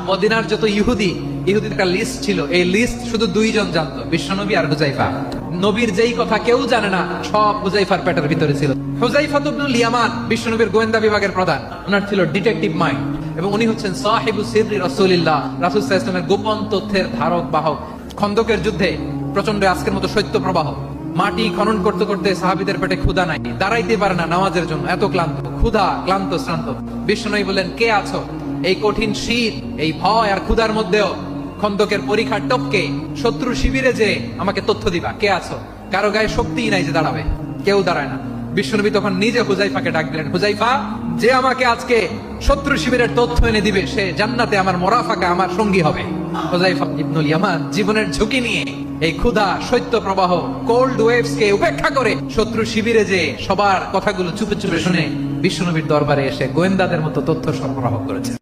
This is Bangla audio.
মদিনার যত ইহুদির একটা লিস্ট ছিল, এই লিস্ট শুধু দুইজন জানতো, বিশ্বনবী আর হুজাইফা। নবীর যেই কথা কেউ জানে না, সব হুজাইফার পেটের ভিতরে ছিল। হুজাইফা ইবনুল ইয়ামান বিশ্বনবীর গোয়েন্দা বিভাগের প্রধান, ওনার ছিল ডিটেকটিভ মাইন্ড, এবং উনি হচ্ছেন সাহিবু সিররি রাসূলিল্লাহ, রাসূল সাল্লাল্লাহু আলাইহি ওয়াসাল্লামের গোপন তথ্যের ধারক বাহক। খন্দকের যুদ্ধে প্রচন্ড আজকের মতো শৈত্য প্রবাহ, মাটি খনন করতে করতে সাহাবীদের পেটে ক্ষুধা নাই, দাঁড়াইতে পারে না নামাজের জন্য, এত ক্লান্ত, ক্ষুধা, ক্লান্ত, শ্রান্ত। বিশ্বনবী বললেন, কে আছো? এই কঠিন শীত, এই ভয় আর ক্ষুধার মধ্যেও খন্দকের পরীক্ষার টপকে শত্রু শিবিরে যে আমাকে তথ্য দিবা, কে আছো? কারো গায়ে শক্তিই নাই যে দাঁড়াবে, কেউ দাঁড়ায় না। বিশ্বনবী তখন নিজে হুজাইফাকে ডাক দিলেন, হুজাইফা, যে আমাকে আজকে শত্রু শিবিরের তথ্য এনে দিবে, সে জান্নাতে আমার মোরাফাকা, আমার সঙ্গী হবে। হুজাইফা ইবনুল ইয়ামান জীবনের ঝুঁকি নিয়ে এই ক্ষুধা, শৈত্য প্রবাহ, কোল্ড ওয়েভস কে উপেক্ষা করে শত্রু শিবিরে যে সবার কথাগুলো চুপে চুপে শুনে বিশ্বনবীর দরবারে এসে গোয়েন্দাদের মতো তথ্য সরবরাহ করেছে।